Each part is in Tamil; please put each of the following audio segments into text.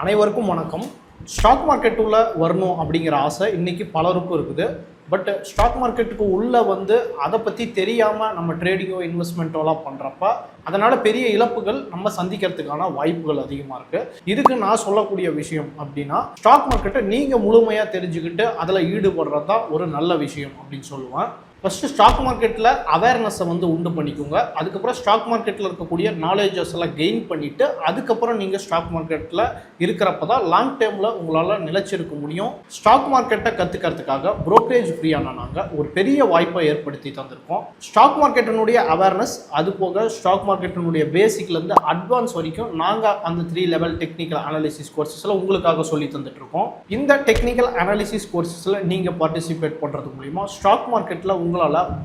அனைவருக்கும் வணக்கம். ஸ்டாக் மார்க்கெட் உள்ள வரணும் அப்படிங்கிற ஆசை இன்னைக்கு பலருக்கும் இருக்குது. பட் ஸ்டாக் மார்க்கெட்டுக்கு உள்ளே அதை பற்றி தெரியாமல் நம்ம ட்ரேடிங்கோ இன்வெஸ்ட்மெண்ட்டோலாம் பண்ணுறப்ப அதனால் பெரிய இழப்புகள் நம்ம சந்திக்கிறதுக்கான வாய்ப்புகள் அதிகமாக இருக்குது. இதுக்கு நான் சொல்லக்கூடிய விஷயம் அப்படின்னா, ஸ்டாக் மார்க்கெட்டை நீங்கள் முழுமையாக தெரிஞ்சுக்கிட்டு அதில் ஈடுபடுறது தான் ஒரு நல்ல விஷயம் அப்படின்னு சொல்லுவேன். ஃபஸ்ட்டு ஸ்டாக் மார்க்கெட்டில் அவேர்னஸை உண்டு பண்ணிக்கோங்க. அதுக்கப்புறம் ஸ்டாக் மார்க்கெட்டில் இருக்கக்கூடிய நாலேஜஸ் எல்லாம் கெயின் பண்ணிவிட்டு அதுக்கப்புறம் நீங்கள் ஸ்டாக் மார்க்கெட்டில் இருக்கிறப்ப தான் லாங் டேர்மில் உங்களால் நிலைச்சிருக்க முடியும். ஸ்டாக் மார்க்கெட்டை கற்றுக்கிறதுக்காக புரோக்கரேஜ் ஃப்ரீயான நாங்கள் ஒரு பெரிய வாய்ப்பை ஏற்படுத்தி தந்திருக்கோம். ஸ்டாக் மார்க்கெட்டினுடைய அவேர்னஸ், அது போக ஸ்டாக் மார்க்கெட்டினுடைய பேசிக்லேருந்து அட்வான்ஸ் வரைக்கும் நாங்கள் அந்த 3 லெவல் டெக்னிக்கல் அனாலிசிஸ் கோர்சஸில் உங்களுக்காக சொல்லி தந்துட்டுருக்கோம். இந்த டெக்னிக்கல் அனாலிசிஸ் கோர்சஸில் நீங்கள் பார்ட்டிசிபேட் பண்ணுறது மூலிமா ஸ்டாக் மார்க்கெட்டில் உங்களால்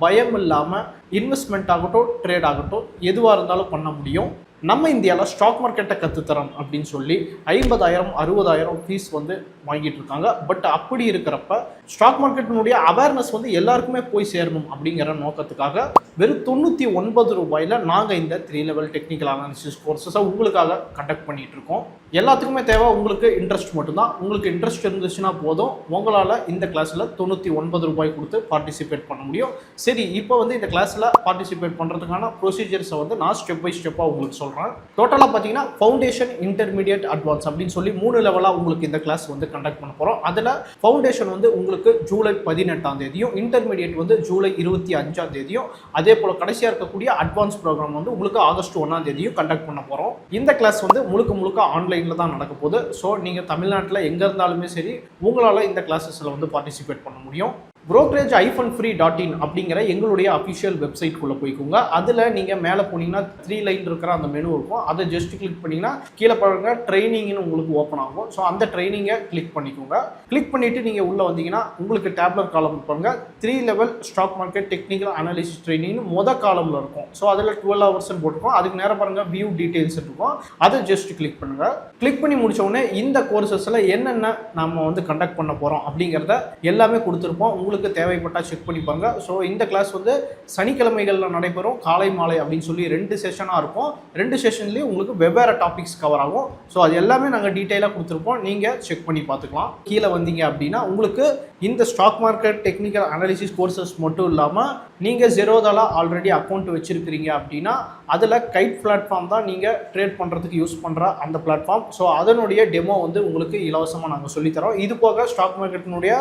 பயம் இல்லாமல் இன்வெஸ்ட்மெண்ட் ஆகட்டும், ட்ரேட் ஆகட்டும், எதுவாக இருந்தாலும் பண்ண முடியும். நம்ம இந்தியாவில் ஸ்டாக் மார்க்கெட்டை கற்றுத்தரோம் அப்படின்னு சொல்லி 50,000 60,000 ஃபீஸ் வாங்கிட்டு இருக்காங்க. பட் அப்படி இருக்கிறப்ப ஸ்டாக் மார்க்கெட்டினுடைய அவேர்னஸ் எல்லாருக்குமே போய் சேரணும் அப்படிங்கிற நோக்கத்துக்காக வெறும் 99 ரூபாயில் நாங்கள் இந்த 3 லெவல் டெக்னிக்கல் அனாலிசிஸ் கோர்சஸை உங்களுக்காக கண்டக்ட் பண்ணிகிட்டு இருக்கோம். எல்லாத்துக்குமே தேவை உங்களுக்கு இன்ட்ரெஸ்ட் மட்டும்தான். உங்களுக்கு இன்ட்ரெஸ்ட் இருந்துச்சுன்னா போதும், உங்களால் இந்த கிளாஸில் 99 ரூபாய் கொடுத்து பார்ட்டிசிபேட் பண்ண முடியும். சரி, இப்போ இந்த கிளாஸில் பார்ட்டிசிபேட் பண்ணுறதுக்கான ப்ரொசீஜர்ஸை நான் ஸ்டெப் பை ஸ்டெப்பாக உங்களுக்கு சொல்கிறேன். டோட்டலாக பார்த்தீங்கன்னா ஃபவுண்டேஷன், இன்டர்மீடியட், அட்வான்ஸ் அப்படின்னு சொல்லி 3 லெவலாக உங்களுக்கு இந்த கிளாஸ் கண்டக்ட் பண்ண போகிறோம். அதில் ஃபவுண்டேஷன் உங்களுக்கு ஜூலை 18ஆம் தேதியும், இன்டர்மீடியட் ஜூலை 25ஆம் தேதியும், அதே போல் கடைசியாக இருக்கக்கூடிய அட்வான்ஸ் ப்ரோக்ராம் உங்களுக்கு ஆகஸ்ட் 1ஆம் தேதியும் கண்டக்ட் பண்ண போகிறோம். இந்த கிளாஸ் முழுக்க ஆன்லைனில் தான் நடக்க போகுது. ஸோ நீங்கள் தமிழ்நாட்டில் எங்கே இருந்தாலுமே சரி, உங்களால் இந்த கிளாஸஸில் பார்ட்டிசிபேட் பண்ண முடியும். brokerage-free.in அப்படிங்கிற எங்களுடைய அஃபிஷியல் வெப்சைட்குள்ளே போய்க்கோங்க. அதில் நீங்கள் மேலே போனீங்கன்னா 3 லைன் இருக்கிற அந்த மெனு இருக்கும். அதை ஜஸ்ட் கிளிக் பண்ணிங்கன்னா கீழே பாருங்க ட்ரைனிங்னு உங்களுக்கு ஓப்பன் ஆகும். ஸோ அந்த ட்ரைனிங்கை கிளிக் பண்ணிக்கோங்க. கிளிக் பண்ணிவிட்டு நீங்கள் உள்ளே வந்தீங்கன்னா உங்களுக்கு டேப்லர் காலம் பாருங்க, 3 level stock market technical analysis ட்ரைனிங்னு காலமில் இருக்கும். ஸோ அதில் 12 ஹவர்ஸ் போட்டிருக்கோம். அதுக்கு நேரம் பாருங்கள் வியூ டீட்டெயில்ஸ் இருக்கும். அதை ஜஸ்ட் கிளிக் பண்ணுங்கள். கிளிக் பண்ணி முடிச்ச உடனே இந்த கோர்சஸில் என்னென்ன நம்ம கண்டக்ட் பண்ண போகிறோம் அப்படிங்கிறத எல்லாமே கொடுத்துருப்போம். உங்களுக்கு தேவைப்பட்டால் செக் பண்ணிப்பாங்க. ஸோ இந்த கிளாஸ் சனிக்கிழமைகளில் நடைபெறும், காலை மாலை அப்படின்னு சொல்லி 2 செஷனாக இருக்கும். 2 செஷன்லேயும் உங்களுக்கு வெவ்வேறு டாபிக்ஸ் கவர் ஆகும். ஸோ அது எல்லாமே நாங்கள் டீட்டெயிலாக கொடுத்துருப்போம். நீங்கள் செக் பண்ணி பார்த்துக்கலாம். கீழே வந்தீங்க அப்படின்னா உங்களுக்கு இந்த stock market technical analysis courses மட்டும் இல்லாமல் நீங்கள் ஜெரோதால ஆல்ரெடி அக்கௌண்ட் வச்சுருக்கிறீங்க அப்படின்னா அதில் கைட் பிளாட்ஃபார்ம் தான் நீங்கள் ட்ரேட் பண்ணுறதுக்கு யூஸ் பண்ணுற அந்த பிளாட்ஃபார்ம். ஸோ அதனுடைய டெமோ உங்களுக்கு இலவசமாக நாங்கள் சொல்லித்தரோம். இது போக ஸ்டாக் மார்க்கெட்டினுடைய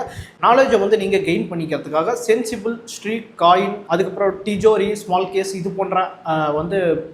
நாலேஜை நீங்கள் கெயின் பண்ணிக்கிறதுக்காக சென்சிபிள், ஸ்ட்ரீட், காயின், அதுக்கப்புறம் டிஜோரி, ஸ்மால் கேஸ், இது போன்ற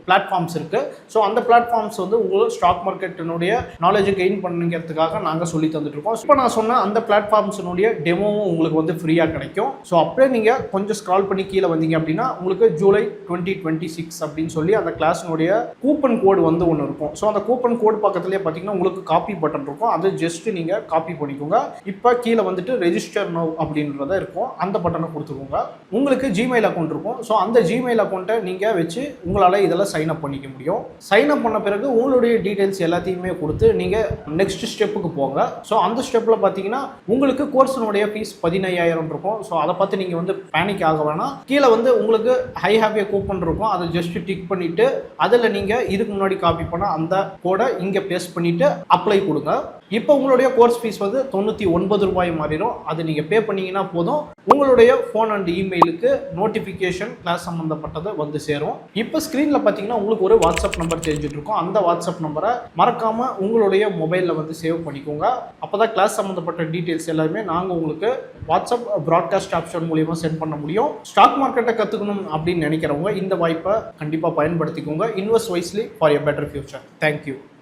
பிளாட்ஃபார்ம்ஸ் இருக்குது. ஸோ அந்த பிளாட்ஃபார்ம்ஸ் உங்களுக்கு ஸ்டாக் மார்க்கெட்டினுடைய நாலேஜை கெயின் பண்ணிக்கிறதுக்காக நாங்கள் சொல்லி தந்துட்டுருக்கோம். இப்போ நான் சொன்ன அந்த பிளாட்ஃபார்ம்ஸினுடைய டெமோவும் உங்களுக்கு ஃப்ரீயாக கிடைக்கும். ஸோ அப்படியே நீங்கள் கொஞ்சம் ஸ்க்ரால் பண்ணி கீழே வந்தீங்க அப்படின்னா உங்களுக்கு ஜூலை 2026 அப்படின்னு சொல்லி அந்த கிளாஸினுடைய கூப்பன் கோடு ஒன்று இருக்கும். ஸோ அந்த கூப்பன் கோடு பக்கத்துலேயே பார்த்தீங்கன்னா உங்களுக்கு காப்பி பட்டன் இருக்கும். அதை ஜஸ்ட் நீங்கள் காப்பி பண்ணிக்கோங்க. இப்போ கீழே ரெஜிஸ்டர் நவ் அப்படின்றத இருக்கும். அந்த பட்டனை கொடுத்துக்கோங்க. உங்களுக்கு ஜிமெயில் அக்கௌண்ட் இருக்கும். ஸோ அந்த ஜிமெயில் அக்கௌண்ட்டை நீங்கள் வச்சு உங்களால் இதெல்லாம் சைன் அப் பண்ணிக்க முடியும். சைன் அப் பண்ண பிறகு உங்களுடைய டீட்டெயில்ஸ் எல்லாத்தையுமே கொடுத்து நீங்கள் நெக்ஸ்ட் ஸ்டெப்புக்கு போங்க. ஸோ அந்த ஸ்டெப்பில் பார்த்தீங்கன்னா உங்களுக்கு கோர்ஸினுடைய ஃபீஸ் 15,000 இருக்கும். ஸோ அதை பார்த்து நீங்கள் பேனிக் ஆக வேணாம். கீழே உங்களுக்கு ஹை ஹாவ் ஏ கூப்பன் இருக்கும். அதை ஜஸ்ட் டிக் பண்ணிவிட்டு அதில் நீங்கள் இதுக்கு முன்னாடி காப்பி பண்ண அந்த கோடை இங்கே பேஸ்ட் பண்ணிவிட்டு அப்ளை கொடுங்க. இப்போ உங்களுடைய கோர்ஸ் ஃபீஸ் 99 ரூபாய் மாறிடும். அது நீங்கள் பே பண்ணிங்கன்னா போதும், உங்களுடைய ஃபோன் அண்ட் இமெயிலுக்கு நோட்டிஃபிகேஷன் கிளாஸ் சம்மந்தப்பட்டது சேரும். இப்போ ஸ்க்ரீனில் பார்த்தீங்கன்னா உங்களுக்கு ஒரு வாட்ஸ்அப் நம்பர் தெரிஞ்சுட்டு இருக்கும். அந்த வாட்ஸ்அப் நம்பரை மறக்காமல் உங்களுடைய மொபைலில் சேவ் பண்ணிக்கோங்க. அப்போ தான் கிளாஸ் சம்மந்தப்பட்ட டீட்டெயில்ஸ் எல்லாருமே நாங்கள் உங்களுக்கு வாட்ஸ்அப் ப்ராட்காஸ்ட் ஆப்ஷன் மூலியமாக சென்ட் பண்ண முடியும். ஸ்டாக் மார்க்கெட்டை கற்றுக்கணும் அப்படின்னு நினைக்கிறவங்க இந்த வாய்ப்பை கண்டிப்பாக பயன்படுத்திக்கோங்க. Invest wisely for a better future. Thank you.